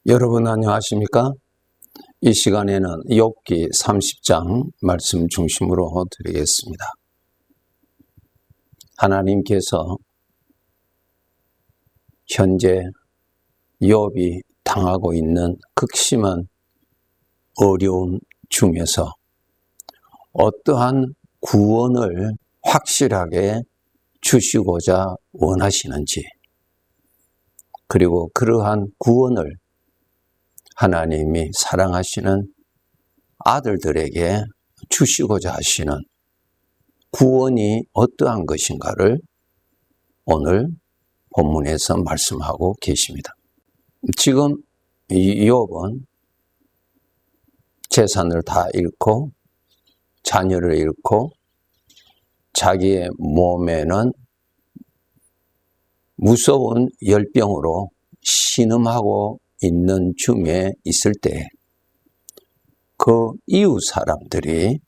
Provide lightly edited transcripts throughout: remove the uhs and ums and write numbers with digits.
여러분 안녕하십니까? 이 시간에는 욥기 30장 말씀 중심으로 드리겠습니다. 하나님께서 현재 욥이 당하고 있는 극심한 어려움 중에서 어떠한 구원을 확실하게 주시고자 원하시는지, 그리고 그러한 구원을 하나님이 사랑하시는 아들들에게 주시고자 하시는 구원이 어떠한 것인가를 오늘 본문에서 말씀하고 계십니다. 지금 욥은 재산을 다 잃고 자녀를 잃고 자기의 몸에는 무서운 열병으로 신음하고 있는 중에 있을 때 그 이웃 사람들이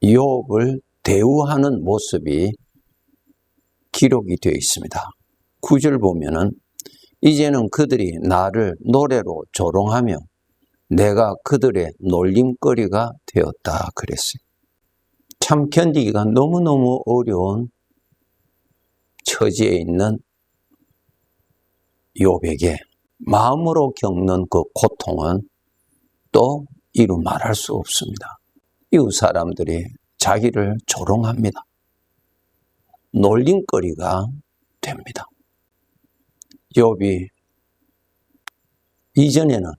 욥을 대우하는 모습이 기록이 되어 있습니다. 9절 보면은 이제는 그들이 나를 노래로 조롱하며 내가 그들의 놀림거리가 되었다 그랬어요. 참 견디기가 너무너무 어려운 처지에 있는 욥에게 마음으로 겪는 그 고통은 또 이루 말할 수 없습니다. 이웃 사람들이 자기를 조롱합니다. 놀림거리가 됩니다. 욥이 이전에는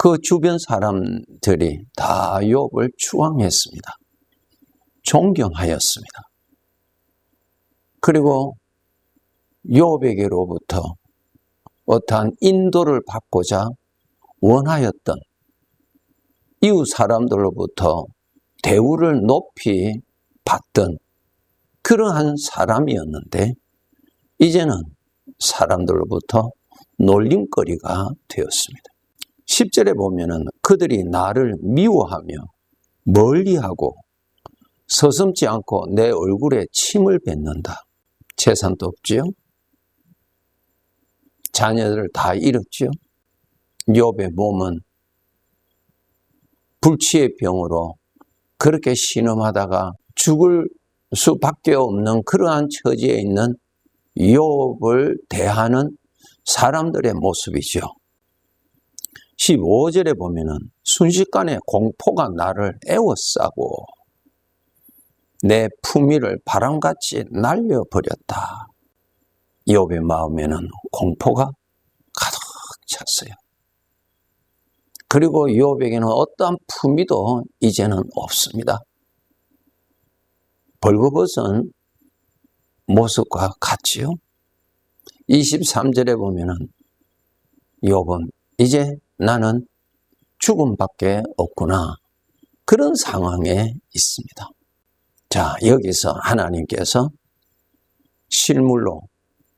그 주변 사람들이 다 욥을 추앙했습니다. 존경하였습니다. 그리고 욥에게로부터 어떠한 인도를 받고자 원하였던 이웃 사람들로부터 대우를 높이 받던 그러한 사람이었는데 이제는 사람들로부터 놀림거리가 되었습니다. 10절에 보면은 그들이 나를 미워하며 멀리하고 서슴지 않고 내 얼굴에 침을 뱉는다. 재산도 없지요? 자녀들을 다 잃었지요? 욥의 몸은 불치의 병으로 그렇게 신음하다가 죽을 수밖에 없는 그러한 처지에 있는 욥을 대하는 사람들의 모습이죠. 15절에 보면은 순식간에 공포가 나를 에워싸고 내 품위를 바람같이 날려버렸다. 욥의 마음에는 공포가 가득 찼어요. 그리고 욥에게는 어떠한 품위도 이제는 없습니다. 벌거벗은 모습과 같지요. 23절에 보면은 욥은 이제 나는 죽음밖에 없구나. 그런 상황에 있습니다. 자, 여기서 하나님께서 실물로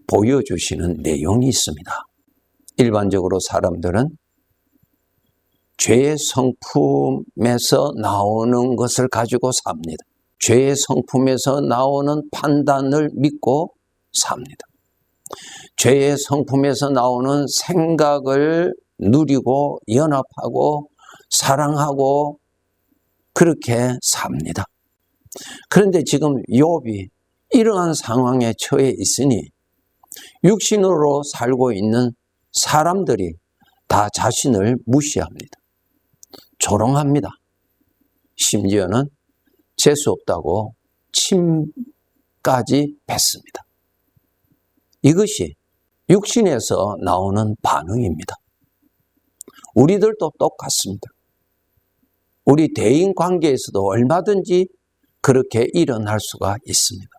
보여주시는 내용이 있습니다. 일반적으로 사람들은 죄의 성품에서 나오는 것을 가지고 삽니다. 죄의 성품에서 나오는 판단을 믿고 삽니다. 죄의 성품에서 나오는 생각을 누리고 연합하고 사랑하고 그렇게 삽니다. 그런데 지금 욥이 이러한 상황에 처해 있으니 육신으로 살고 있는 사람들이 다 자신을 무시합니다. 조롱합니다. 심지어는 재수 없다고 침까지 뱉습니다. 이것이 육신에서 나오는 반응입니다. 우리들도 똑같습니다. 우리 대인 관계에서도 얼마든지 그렇게 일어날 수가 있습니다.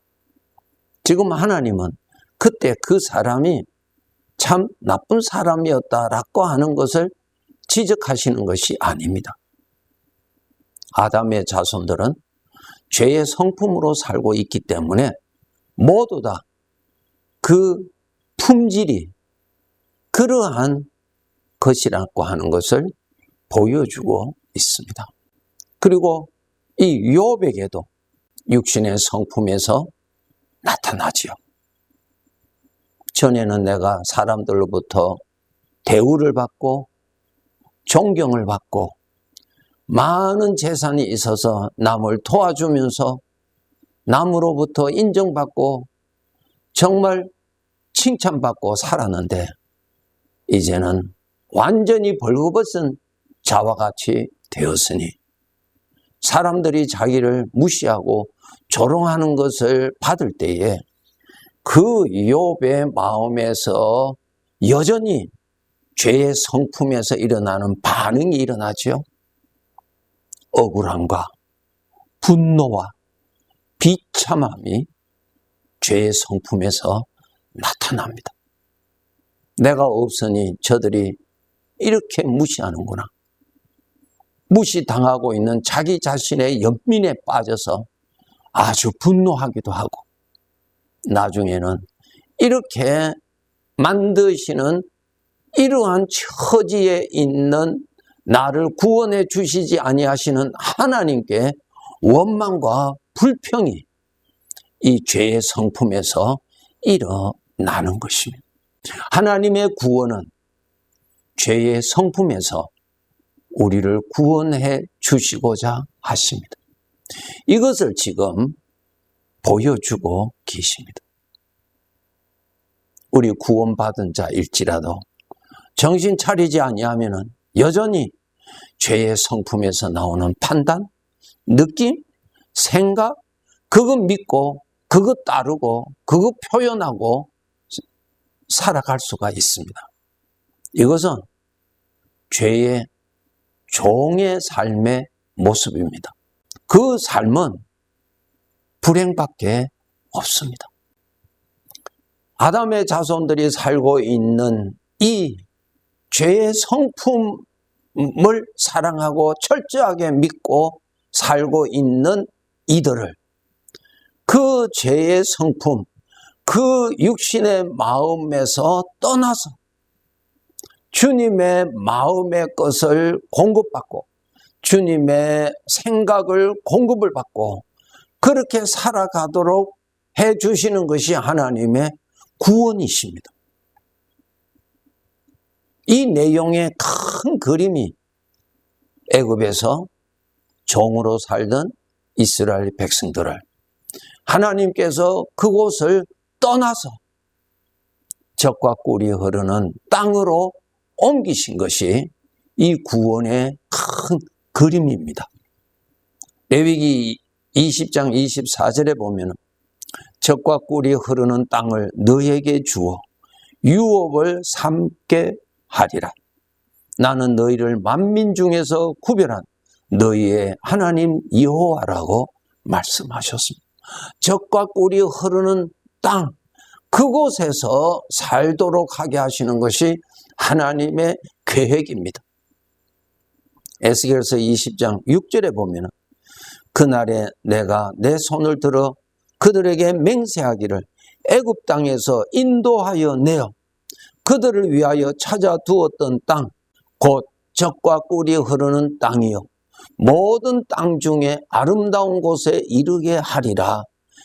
지금 하나님은 그때 그 사람이 참 나쁜 사람이었다라고 하는 것을 지적하시는 것이 아닙니다. 아담의 자손들은 죄의 성품으로 살고 있기 때문에 모두 다 그 품질이 그러한 것이라고 하는 것을 보여주고 있습니다. 그리고 이 욥에게도 육신의 성품에서 나타나지요. 전에는 내가 사람들로부터 대우를 받고 존경을 받고 많은 재산이 있어서 남을 도와주면서 남으로부터 인정받고 정말 칭찬받고 살았는데 이제는 완전히 벌거벗은 자와 같이 되었으니 사람들이 자기를 무시하고 조롱하는 것을 받을 때에 그 욥의 마음에서 여전히 죄의 성품에서 일어나는 반응이 일어나죠. 억울함과 분노와 비참함이 죄의 성품에서 나타납니다. 내가 없으니 저들이 이렇게 무시하는구나. 무시당하고 있는 자기 자신의 연민에 빠져서 아주 분노하기도 하고 나중에는 이렇게 만드시는 이러한 처지에 있는 나를 구원해 주시지 아니하시는 하나님께 원망과 불평이 이 죄의 성품에서 일어나는 것입니다. 하나님의 구원은 죄의 성품에서 우리를 구원해 주시고자 하십니다. 이것을 지금 보여주고 계십니다. 우리 구원받은 자일지라도 정신 차리지 아니하면은 여전히 죄의 성품에서 나오는 판단, 느낌, 생각, 그거 믿고 그거 따르고 그거 표현하고 살아갈 수가 있습니다. 이것은 죄의 종의 삶의 모습입니다. 그 삶은 불행밖에 없습니다. 아담의 자손들이 살고 있는 이 죄의 성품을 사랑하고 철저하게 믿고 살고 있는 이들을 그 죄의 성품, 그 육신의 마음에서 떠나서 주님의 마음의 것을 공급받고 주님의 생각을 공급을 받고 그렇게 살아가도록 해주시는 것이 하나님의 구원이십니다. 이 내용의 큰 그림이 애굽에서 종으로 살던 이스라엘 백성들을 하나님께서 그곳을 떠나서 젖과 꿀이 흐르는 땅으로 옮기신 것이 이 구원의 큰 그림입니다. 레위기 20장 24절에 보면 젖과 꿀이 흐르는 땅을 너에게 주어 유업을 삼게 하리라. 나는 너희를 만민 중에서 구별한 너희의 하나님 여호와라고 말씀하셨습니다. 젖과 꿀이 흐르는 땅, 그곳에서 살도록 하게 하시는 것이 하나님의 계획입니다. 에스겔서 20장 6절에 보면 그날에 내가 내 손을 들어 그들에게 맹세하기를 애굽 땅에서 인도하여 내어 그들을 위하여 찾아두었던 땅, 곧 젖과 꿀이 흐르는 땅이요 모든 땅 중에 아름다운 곳에 이르게 하리라.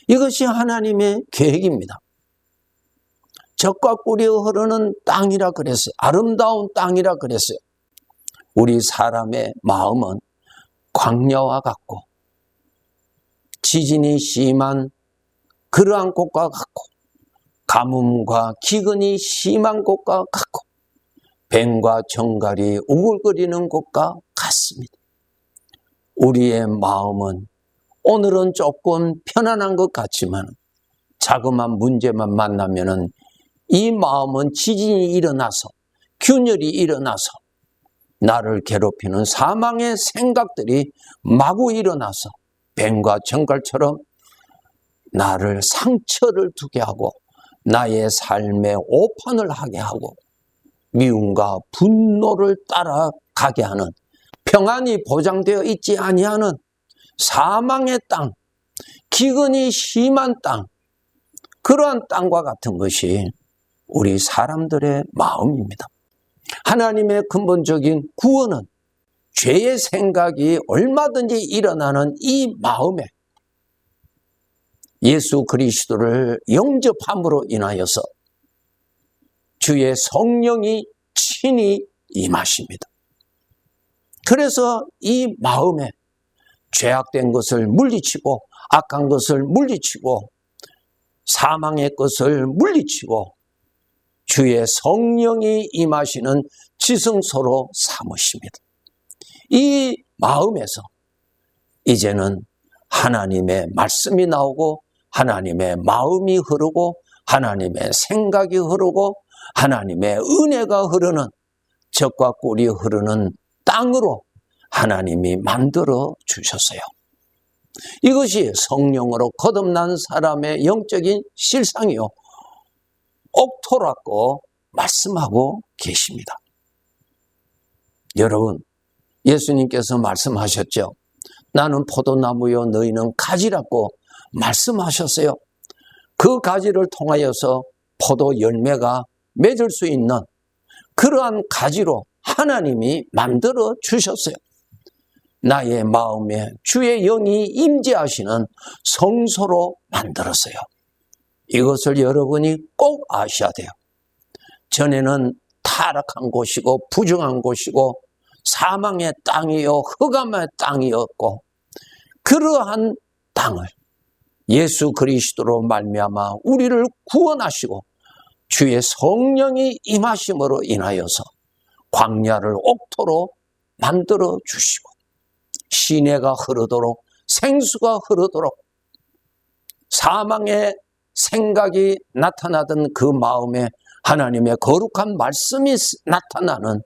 이것이 하나님의 계획입니다. 젖과 꿀이 흐르는 땅이라 그랬어요. 아름다운 땅이라 그랬어요. 우리 사람의 마음은 광야와 같고 지진이 심한 그러한 곳과 같고 가뭄과 기근이 심한 곳과 같고 뱀과 정갈이 우글거리는 곳과 같습니다. 우리의 마음은 오늘은 조금 편안한 것 같지만 자그마한 문제만 만나면은 이 마음은 지진이 일어나서 균열이 일어나서 나를 괴롭히는 사망의 생각들이 마구 일어나서 뱀과 정갈처럼 나를 상처를 두게 하고 나의 삶에 오판을 하게 하고 미움과 분노를 따라가게 하는 평안이 보장되어 있지 아니하는 사망의 땅, 기근이 심한 땅, 그러한 땅과 같은 것이 우리 사람들의 마음입니다. 하나님의 근본적인 구원은 죄의 생각이 얼마든지 일어나는 이 마음에 예수 그리스도를 영접함으로 인하여서 주의 성령이 친히 임하십니다. 그래서 이 마음에 죄악된 것을 물리치고 악한 것을 물리치고 사망의 것을 물리치고 주의 성령이 임하시는 지성소로 삼으십니다. 이 마음에서 이제는 하나님의 말씀이 나오고 하나님의 마음이 흐르고 하나님의 생각이 흐르고 하나님의 은혜가 흐르는 젖과 꿀이 흐르는 땅으로 하나님이 만들어 주셨어요. 이것이 성령으로 거듭난 사람의 영적인 실상이요, 옥토라고 말씀하고 계십니다. 여러분, 예수님께서 말씀하셨죠. 나는 포도나무요 너희는 가지라고 말씀하셨어요. 그 가지를 통하여서 포도 열매가 맺을 수 있는 그러한 가지로 하나님이 만들어 주셨어요. 나의 마음에 주의 영이 임재하시는 성소로 만들었어요. 이것을 여러분이 꼭 아셔야 돼요. 전에는 타락한 곳이고 부정한 곳이고 사망의 땅이요 흑암의 땅이었고, 그러한 땅을 예수 그리스도로 말미암아 우리를 구원하시고 주의 성령이 임하심으로 인하여서 광야를 옥토로 만들어 주시고 시내가 흐르도록 생수가 흐르도록 사망의 생각이 나타나던 그 마음에 하나님의 거룩한 말씀이 나타나는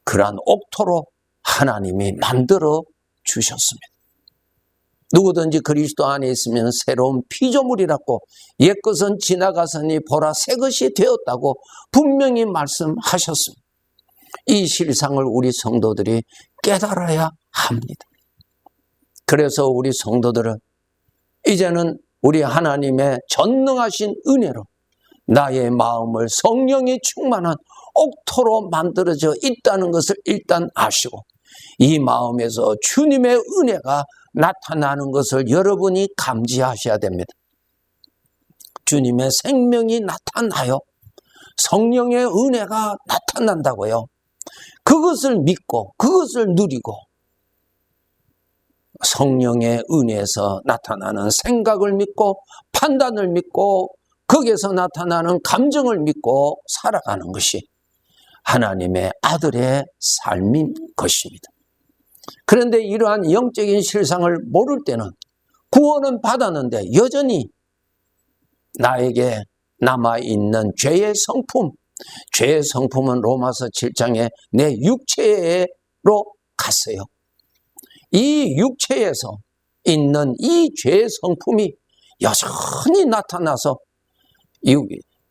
그러한 옥토로 하나님이 만들어 주셨습니다. 누구든지 그리스도 안에 있으면 새로운 피조물이라고 옛것은 지나가서니 보라 새것이 되었다고 분명히 말씀하셨습니다. 이 실상을 우리 성도들이 깨달아야 합니다. 그래서 우리 성도들은 이제는 우리 하나님의 전능하신 은혜로 나의 마음을 성령이 충만한 옥토로 만들어져 있다는 것을 일단 아시고 이 마음에서 주님의 은혜가 나타나는 것을 여러분이 감지하셔야 됩니다. 주님의 생명이 나타나요. 성령의 은혜가 나타난다고요. 그것을 믿고 그것을 누리고 성령의 은혜에서 나타나는 생각을 믿고 판단을 믿고 거기에서 나타나는 감정을 믿고 살아가는 것이 하나님의 아들의 삶인 것입니다. 그런데 이러한 영적인 실상을 모를 때는 구원은 받았는데 여전히 나에게 남아있는 죄의 성품, 죄의 성품은 로마서 7장에 내 육체로 갔어요. 이 육체에서 있는 이 죄의 성품이 여전히 나타나서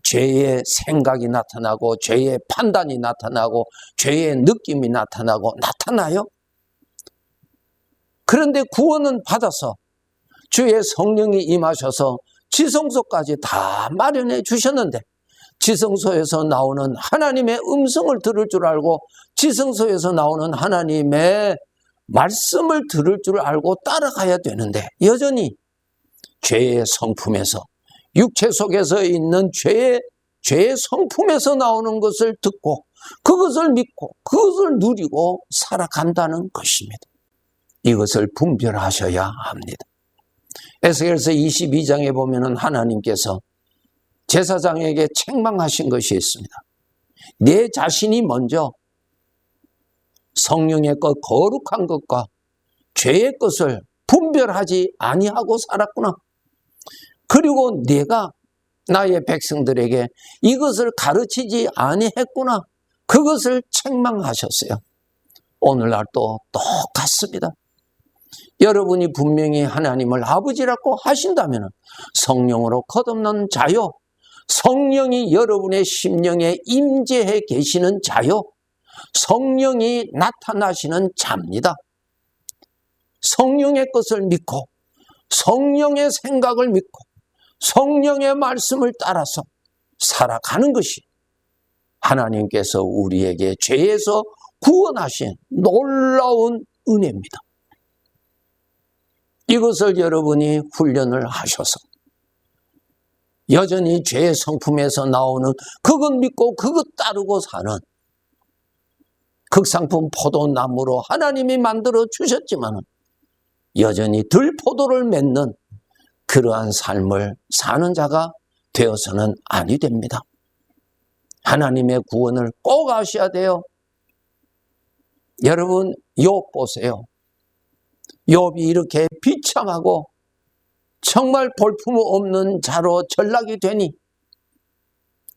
죄의 생각이 나타나고 죄의 판단이 나타나고 죄의 느낌이 나타나요. 그런데 구원은 받아서 주의 성령이 임하셔서 지성소까지 다 마련해 주셨는데 지성소에서 나오는 하나님의 음성을 들을 줄 알고 지성소에서 나오는 하나님의 말씀을 들을 줄 알고 따라가야 되는데 여전히 죄의 성품에서 육체 속에서 있는 죄의 성품에서 나오는 것을 듣고 그것을 믿고 그것을 누리고 살아간다는 것입니다. 이것을 분별하셔야 합니다. 에스겔서 22장에 보면은 하나님께서 제사장에게 책망하신 것이 있습니다. 내 자신이 먼저 성령의 것, 거룩한 것과 죄의 것을 분별하지 아니하고 살았구나. 그리고 내가 나의 백성들에게 이것을 가르치지 아니했구나. 그것을 책망하셨어요. 오늘날도 똑같습니다. 여러분이 분명히 하나님을 아버지라고 하신다면 성령으로 거듭난 자요, 성령이 여러분의 심령에 임재해 계시는 자요, 성령이 나타나시는 자입니다. 성령의 것을 믿고 성령의 생각을 믿고 성령의 말씀을 따라서 살아가는 것이 하나님께서 우리에게 죄에서 구원하신 놀라운 은혜입니다. 이것을 여러분이 훈련을 하셔서 여전히 죄의 성품에서 나오는 그것 믿고 그것 따르고 사는 극상품 포도나무로 하나님이 만들어 주셨지만 여전히 들포도를 맺는 그러한 삶을 사는 자가 되어서는 아니 됩니다. 하나님의 구원을 꼭 아셔야 돼요. 여러분 욥 보세요. 욥이 이렇게 비참하고 정말 볼품없는 자로 전락이 되니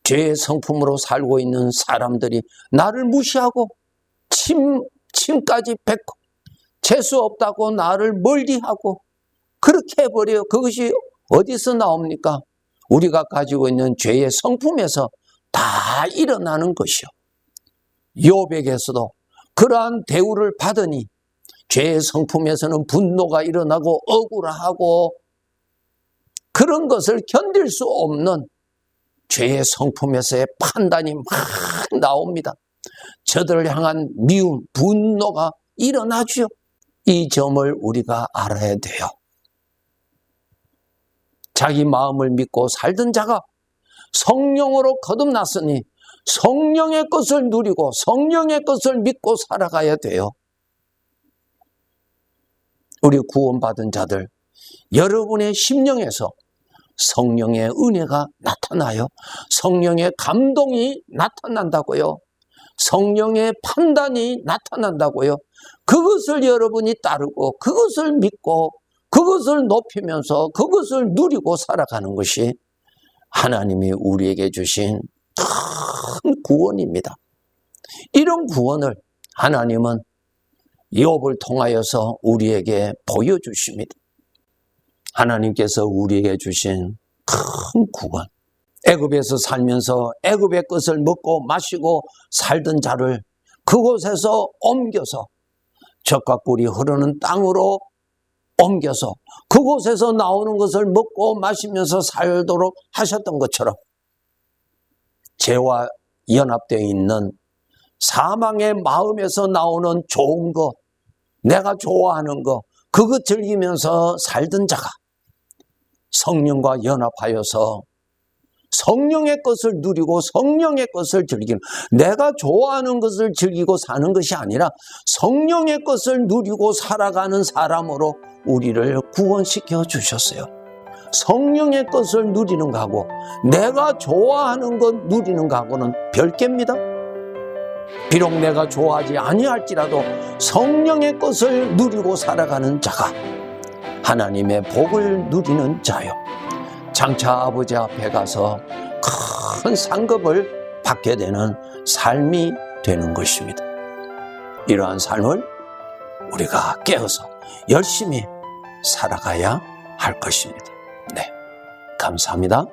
죄의 성품으로 살고 있는 사람들이 나를 무시하고 침까지 뱉고 재수 없다고 나를 멀리하고 그렇게 해버려요. 그것이 어디서 나옵니까? 우리가 가지고 있는 죄의 성품에서 다 일어나는 것이요. 욥에게서도 그러한 대우를 받으니 죄의 성품에서는 분노가 일어나고 억울하고 그런 것을 견딜 수 없는 죄의 성품에서의 판단이 막 나옵니다. 저들을 향한 미움, 분노가 일어나죠. 이 점을 우리가 알아야 돼요. 자기 마음을 믿고 살던 자가 성령으로 거듭났으니 성령의 것을 누리고 성령의 것을 믿고 살아가야 돼요. 우리 구원받은 자들, 여러분의 심령에서 성령의 은혜가 나타나요. 성령의 감동이 나타난다고요. 성령의 판단이 나타난다고요. 그것을 여러분이 따르고 그것을 믿고 그것을 높이면서 그것을 누리고 살아가는 것이 하나님이 우리에게 주신 큰 구원입니다. 이런 구원을 하나님은 욥을 통하여서 우리에게 보여주십니다. 하나님께서 우리에게 주신 큰 구원. 애굽에서 살면서 애굽의 것을 먹고 마시고 살던 자를 그곳에서 옮겨서 젖과 꿀이 흐르는 땅으로 옮겨서 그곳에서 나오는 것을 먹고 마시면서 살도록 하셨던 것처럼 죄와 연합되어 있는 사망의 마음에서 나오는 좋은 것, 내가 좋아하는 것, 그것 즐기면서 살던 자가 성령과 연합하여서 성령의 것을 누리고 성령의 것을 즐기는, 내가 좋아하는 것을 즐기고 사는 것이 아니라 성령의 것을 누리고 살아가는 사람으로 우리를 구원시켜 주셨어요. 성령의 것을 누리는 거하고 내가 좋아하는 것 누리는 거하고는 별개입니다. 비록 내가 좋아하지 아니할지라도 성령의 것을 누리고 살아가는 자가 하나님의 복을 누리는 자요. 장차 아버지 앞에 가서 큰 상급을 받게 되는 삶이 되는 것입니다. 이러한 삶을 우리가 깨어서 열심히 살아가야 할 것입니다. 네, 감사합니다.